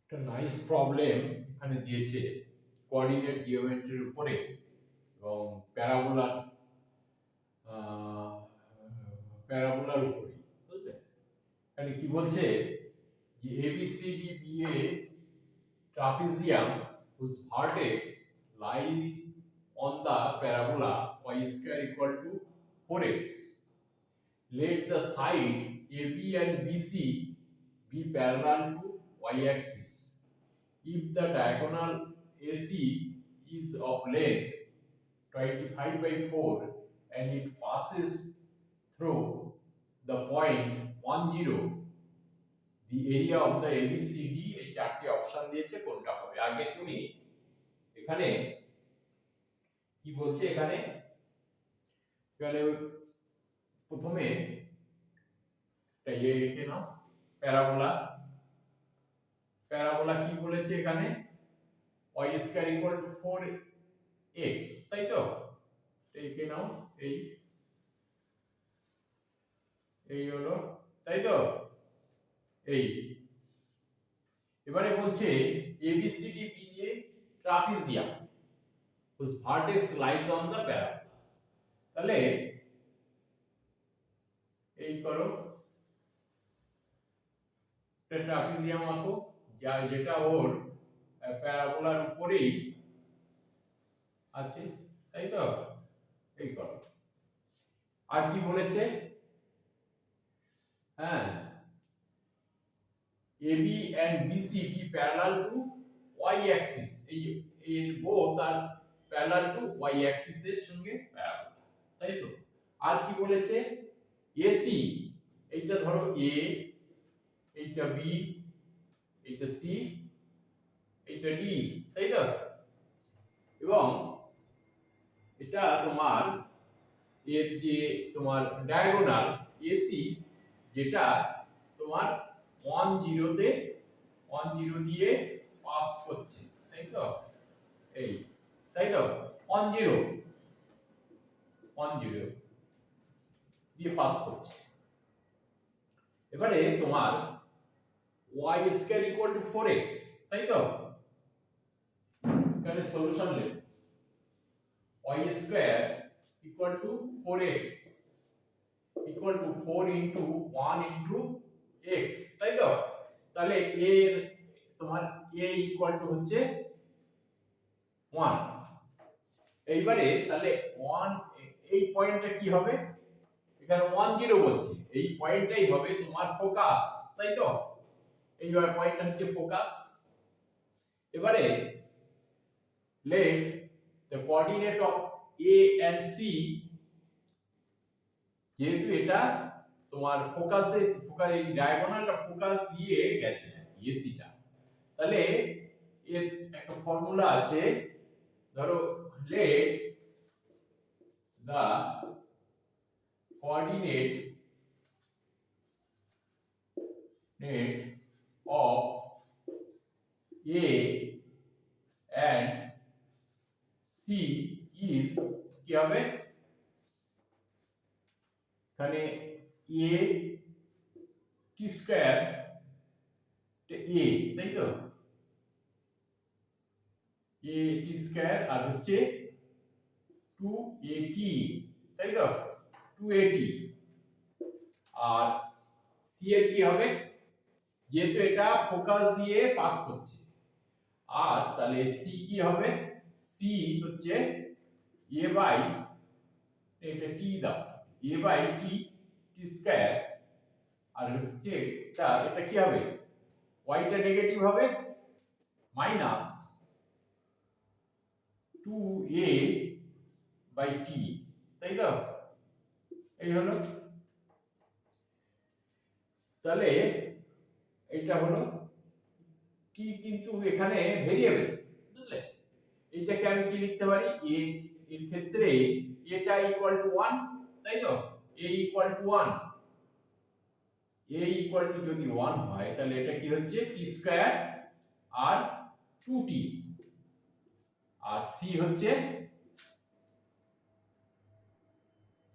একটা nice problem এখানে দিয়েছে কোঅর্ডিনেট জিওমেট্রির উপরে এবং প্যারাবোলার প্যারাবোলার উপরে, বুঝলে? এখানে কি বলছে যে ABCD be a trapezium whose vertex lies on the parabola y square equal to 4x. Let the side AB and BC be parallel to y-axis. If the diagonal AC is of length 25 by 4 and it passes through the point 10, the area of the ABCD এই চারটি option দিয়েছে, কোনটা হবে? আগে তুমি এখানে কি বলছে, এখানে এখানে প্রথমে একটা এঁকে নাও, প্যারাবোলা। প্যারাবোলা কি বলেছে এখানে? y square equal two 4x, তাই তো? এঁকে নাও, এই এই হলো, তাই তো? এই এবারে বলছে ABCD be a trapezium whose vertex lies on the parabola। তাহলে এই করো, ট্রাপিজিয়াম আঁকো, যেটা ওর প্যারাবোলার উপরেই আছে, তাই তো? এই করো। আর কি বলেছে? হ্যাঁ, AB and BC be parallel to y axis। এই both are parallel to y axis এর সঙ্গে প্যারাবোলা, তাই তো? আর কি বলেছে? AC, এইটা ধরো A, এইটা B, এইটা C, এইটা D, তাই তো? এবং এটা তোমার এর যে তোমার ডায়াগোনাল AC, যেটা তোমার 10 তে 10 দিয়ে পাস করছে, তাই তো? এই, তাই তো? 10 দিয়ে পাস করছে। এবারে তোমার y square equal two 4x, তাই তো? এখানে সলিউশন লেখ, y square equal two 4x equal to 4 into 1 into x, তাই তো? তাহলে এর তোমার a ইকুয়াল টু হচ্ছে 1। এইবারে তাহলে 1, এই পয়েন্টটা কি হবে? এখানে 10 বলছে, এই পয়েন্টটাই হবে তোমার ফোকাস, তাই তো? এইবার পয়েন্টটা হচ্ছে ফোকাস। এবারে let the coordinate of A and C, যেহেতু এটা তোমার ফোকাসে, ফোকাস এই ডায়াগোনালটা ফোকাস দিয়ে গেছে এসিটা, তাহলে এর একটা ফর্মুলা আছে, ধরো let the coordinate of A and C is কি হবে? এখানে A t স্কয়ার A, তাই তো? A t স্কয়ার আর হচ্ছে 2AT, তাই তো? 2AT। আর C এর কি হবে? যেহেতু এটা ফোকাস দিয়ে পাস করছে, আর তাহলে C কি হবে? C হচ্ছে A বাই, এটা T দাও, A বাই T স্কয়ার, আর হচ্ছে এটা কি হবে? y টা নেগেটিভ হবে, মাইনাস 2A বাই T, তাই তো? এই হলো, তাহলে এটা হলো T, কিন্তু এখানে ভেরিয়েবল, বুঝলে? এটাকে আমি কি লিখতে পারি? a এর ক্ষেত্রে এটা ইকুয়াল টু 1, তাই তো? a equal to 1, a equal to যদি 1 হয়, তাহলে এটা কি হচ্ছে? t স্কয়ার আর 2t, আর c হচ্ছে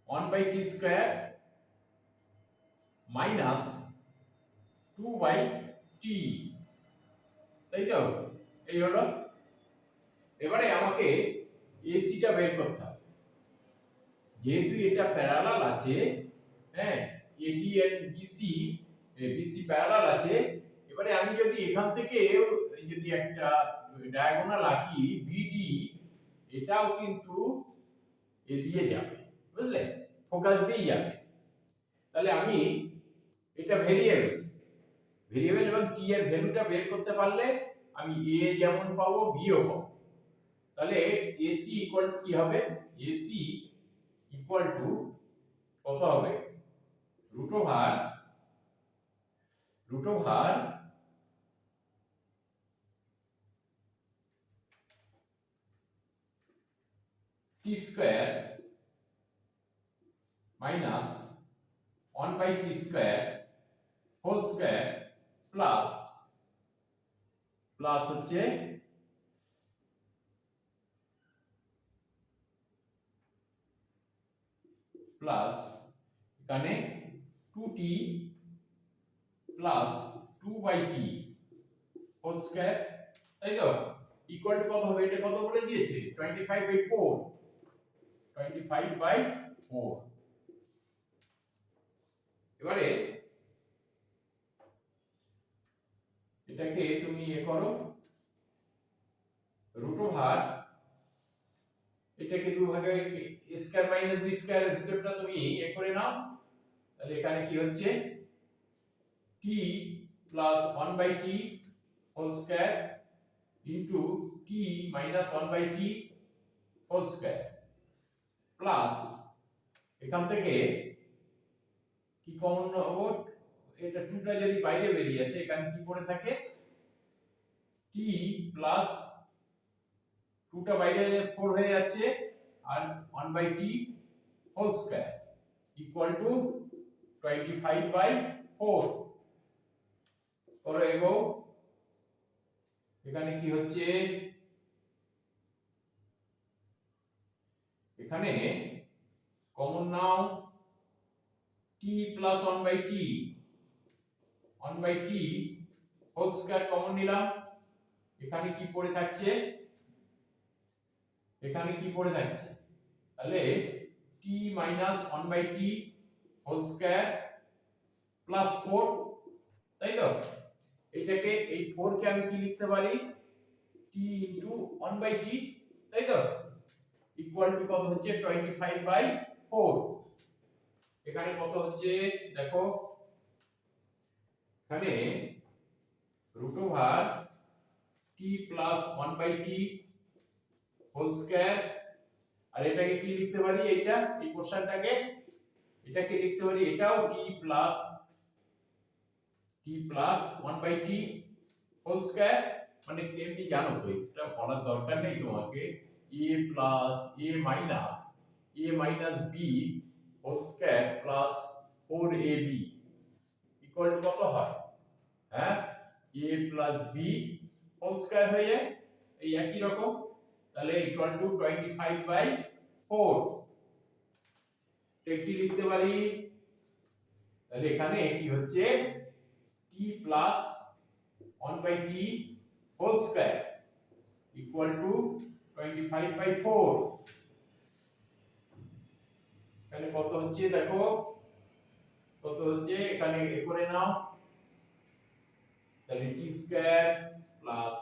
1 by t square minus 2 by t, তাই তো? এই হলো। এবারে আমাকে এসিটা বের করতে হবে। যেহেতু এটা প্যারালাল আছে, হ্যাঁ, এডি এন্ড বিসি, বিসি প্যারালাল আছে, এবারে আমি যদি এখান থেকে যদি একটা ডায়াগোনাল আঁকি বিডি, এটাও কিন্তু এদিকে যাবে, বুঝলে, ফোকাস দিয়ে যাবে। তাহলে আমি এটা ভেরিয়েবল এবং টি এর ভ্যালুটা বের করতে পারলে আমি এ যেমন পাবো বিও পাবো। তাহলে এসি ইকুয়াল টু কি হবে? এসি ইকুয়াল টু কত হবে? Root over t square minus 1 by t square whole square plus হচ্ছে প্লাস এখানে 2t plus 2 by t whole square, তাই তো, ইকুয়াল টু কত হবে? এটা কত বলে দিয়েছে? 25 বাই 4, 25 বাই 4। এবারে এটাকে তুমি করো, রুট ওভার এটাকে দু ভাগে a square minus b square এর ভিতরটা তুমি করে নাও। তাহলে এখানে কি হচ্ছে? t plus 1 by t whole square into t minus 1 by t whole square plus এখান থেকে কি কমন নেব? এটা 2টা যদি বাইরে বেরিয়ে আসে, এখানে কি পড়ে থাকে? t প্লাস 2টা বাইরে 4 হয়ে যাচ্ছে আর 1 by t whole square equal to 25 by 4। করো এগো। এখানে কি হচ্ছে? এখানে কমন নাও t plus 1 by t, 1 by t whole square common নিলাম। এখানে কি পড়ে থাকছে? এখানে কি পড়ে থাকছে? তাহলে t minus 1 by t whole square plus 4, তাই তো? এটাকে এই 4 কে আমি কি লিখতে পারি? t ইনটু 1 বাই t, তাই তো, ইকুয়াল টু কত হচ্ছে? 25 বাই 4। এখানে কত হচ্ছে দেখো, এখানে root over t plus 1 by t whole square, আর এটাকে কি লিখতে পারি? এইটা এই পোরশনটাকে এটাকে লিখতে পারি এটাও t plus 1 by t whole square. মানে এমনি জানো তো, এটা বলার দরকার নেই তোমাকে। a plus a minus b whole square plus 4ab equal to কত হয়? হ্যাঁ, a plus b whole square হয়ে যায়, এই একই রকম। তাহলে ইকুয়াল টু 25 বাই 4। এটা কি লিখতে পারি? তাহলে এখানে কি হচ্ছে? t plus 1 by t whole square equal to 25 by 4। এখানে কত হচ্ছে দেখো, কত হচ্ছে? এখানে করে নাও। তাহলে t স্কয়ার প্লাস,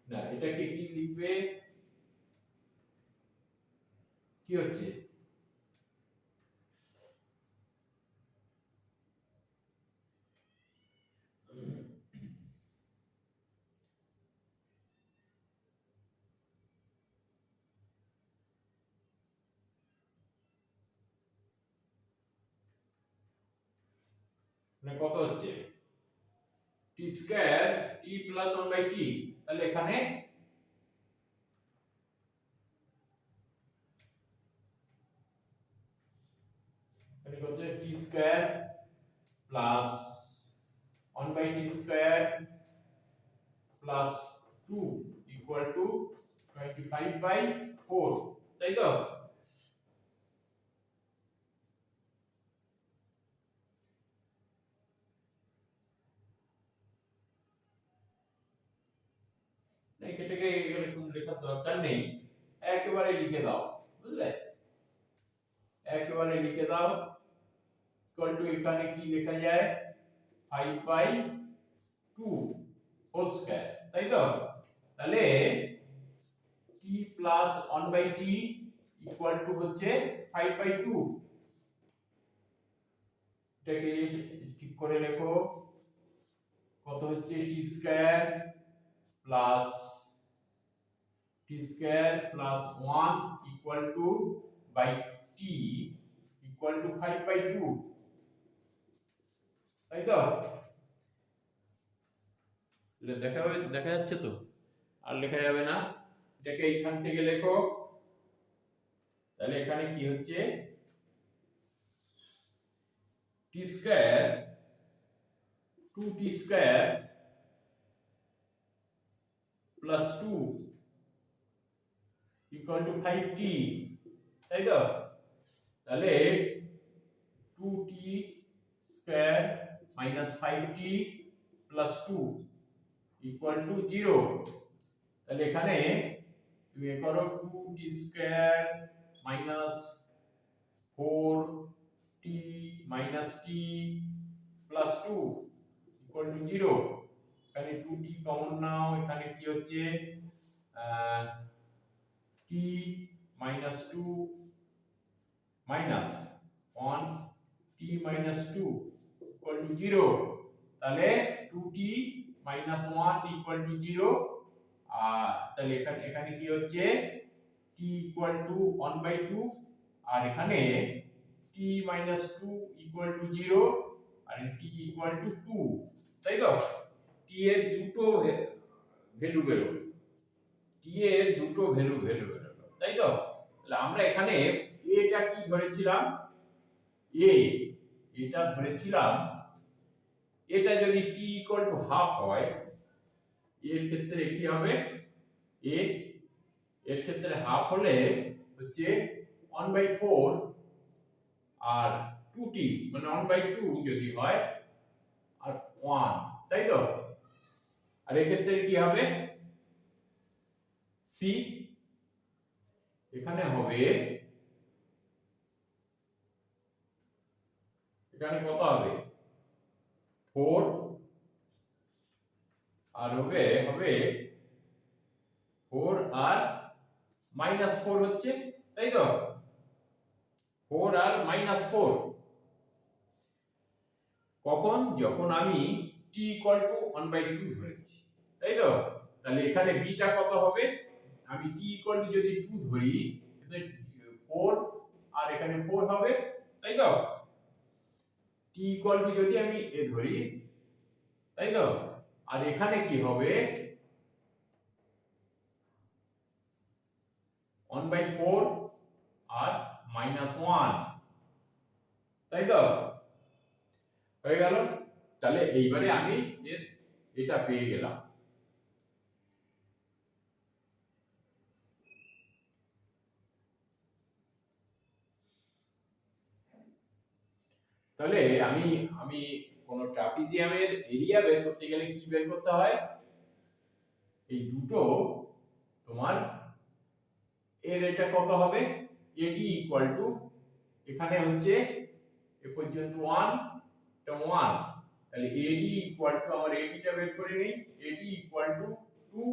না এটাকে কি লিখবে? কি হচ্ছে? মানে কত হচ্ছে? t square t plus 1 by t, তাহলে এখানে হচ্ছে t square plus 1 by t square plus 2 equal to 25 by 4, তাই তো? এটাকে এরকম লেখার দরকার নেই, একেবারে লিখে দাও, বুঝলে, একেবারে লিখে দাও ইকুয়াল টু এখানে কি লেখা যায় 5/2 হোল স্কয়ার, তাই তো? তাহলে t plus 1/t equal to হচ্ছে 5/2, এটাকে ঠিক করে লেখো, কত হচ্ছে t square plus 1 equal to by t equal to 5/2, তাই তো? দেখা যাচ্ছে তো, আর লেখা যাবে না, এটাকে এইখান থেকে লেখো, তাহলে এখানে কি হচ্ছে t square 2t square plus 2 equal two 5t, তাই তো? তাহলে 2t square minus 5t plus 2 equal to 0, তাহলে এখানে তুমি করো 2t square minus 4t minus t plus 2 equal to 0, এখানে 2t কমন নাও, এখানে কি হচ্ছে t minus 2 minus 1t minus 2 equal to 0, তাহলে 2t মাইনাস 1 ইকুয়াল টু 0, আর তাহলে এখানে কি হচ্ছে t ইকুয়াল টু 1/2, আর এখানে t মাইনাস 2 ইকুয়াল টু 0, আর t ইকুয়াল টু 2, তাই তো? t এর দুটো ভ্যালু বেরোবে, t এর দুটো ভ্যালু বেরোবে, তাই তো? তাহলে আমরা এখানে এটা কি ধরেছিলাম, এটা ধরেছিলাম, এটা যদি t ইকুয়াল টু হাফ হয়, এর ক্ষেত্রে কি হবে, এর ক্ষেত্রে হাফ হলে হচ্ছে 1/4 আর 2t মানে 1/2 যদি হয় আর 1, তাই তো? আর এর ক্ষেত্রে কি হবে c, এখানে হবে, এখানে কত হবে 4 আর হবে 4 আর -4 হচ্ছে, তাই তো? 4 আর -4 কখন, যখন আমি t ইকুয়াল টু 1/2 ধরেছি, তাই তো? তাহলে এখানে b টা কত হবে, আমি t ইকুয়াল টু যদি 2 ধরি, তাহলে 4 আর এখানে 4 হবে, তাই তো? t ইকুয়াল টু যদি আমি এ ধরি, তাই তো? আর এখানে কি হবে 1/4 আর -1, তাই তো? হয়ে গেল, তাহলে এইবারে আমি এটা পেয়ে গেলাম। তাহলে আমি আমি কোন ট্রাপিজিয়ামের এরিয়া বের করতে গেলে কি বের করতে হয়, এই দুটো তোমার এর এটা কত হবে, AD ইকুয়াল টু, এখানে হচ্ছে এ পর্যন্ত 1, এটা 1, তাহলে AD ইকুয়াল টু, আমার AD টা বের করে নেই, AD ইকুয়াল টু 2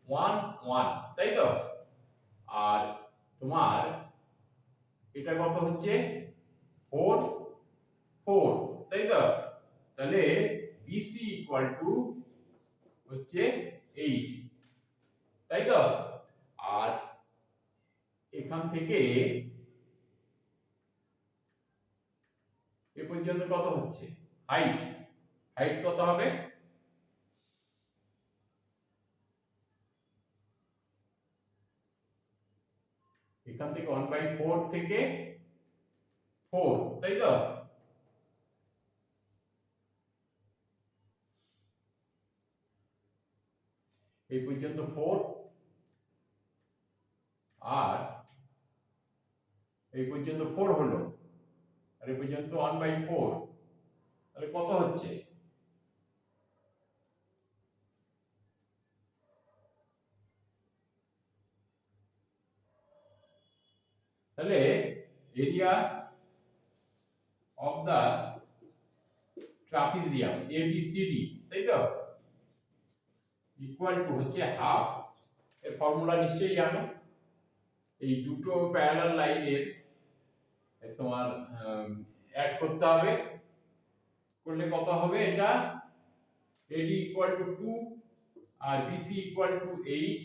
1 1, তাই তো? আর তোমার এটা কত হচ্ছে 4 4, তাই তো? তাহলে BC ইকুয়াল টু হচ্ছে 8, তাই তো? আর এখান থেকে এ পর্যন্ত কত হচ্ছে হাইট, হাইট কত হবে, এখান থেকে 1/4 থেকে 4, তাই তো? এই পর্যন্ত 4 আর এই পর্যন্ত 4 হলো, আর এই পর্যন্ত 1/4, তাহলে কত হচ্ছে তাহলে area of the trapezium ABCD, তাই তো, ইকুয়াল টু হচ্ছে হাফ, এর ফর্মুলা নিশ্চয়ই জানো, এই দুটো প্যারালাল লাইনের তোমার অ্যাড করতে হবে, করলে কত হবে, এটা AD ইকুয়াল টু 2 আর BC ইকুয়াল টু 8,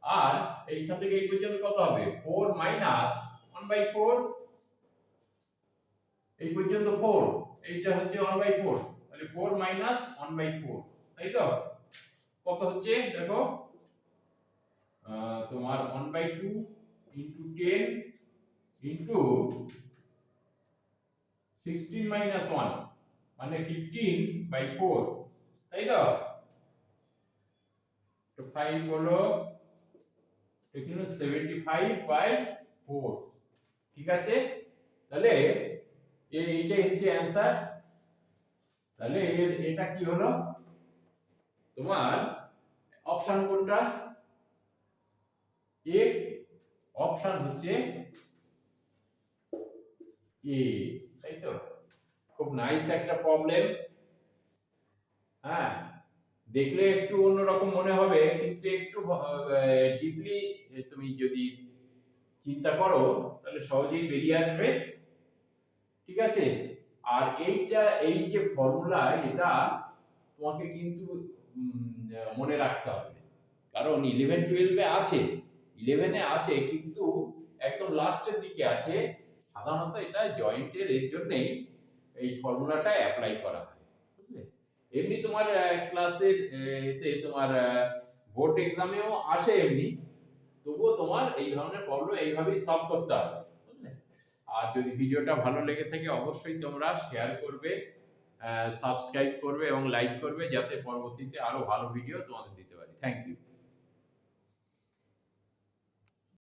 আর এইখান থেকে এই পর্যন্ত কত হবে 4 মাইনাস 1/4, এই পর্যন্ত 4, এইটা হচ্ছে 1/4, তাহলে 4 মাইনাস 1/4, তাই তো, কত হচ্ছে দেখো, তোমার 1/2 ইনটু 10 ইনটু 16 মাইনাস 1 মানে 15/4, তাই তো, তো 5 হলো এখানে 75/4, ঠিক আছে, তাহলে এইটাই হচ্ছে অ্যানসার। তাহলে এটা কি হলো তোমার অপশন কোনটা, এ অপশন হচ্ছে এ, তাই তো, খুব নাইস একটা প্রবলেম। হ্যাঁ, দেখলে একটু অন্যরকম মনে হবে, কিন্তু একটু ডিপলি তুমি যদি চিন্তা করো তাহলে সহজেই বেরিয়ে আসবে, ঠিক আছে। আর এইটা, এই যে ফর্মুলা, এটা তোমাকে কিন্তু মনে রাখতে হবে, কারণ 11-12 এ আছে, 11 এ আছে, কিন্তু একদম লাস্টের দিকে আছে। সাধারণত এটা জয়েন্টের এর জন্যই এই ফর্মুলাটা অ্যাপ্লাই করা হয়, বুঝলে। এমনি তোমার ক্লাসের এতে তোমার বোর্ড এক্সামেও আসে এমনি, তবুও তোমার এই ধরনের প্রবলেম এইভাবেই সলভ করতে হবে, বুঝলে। আর যদি ভিডিওটা ভালো লেগে থাকে অবশ্যই তোমরা শেয়ার করবে, সাবস্ক্রাইব করবে এবং লাইক করবে, যাতে পরবর্তীতে আরো ভালো ভিডিও তোমাদের দিতে পারি। Thank you.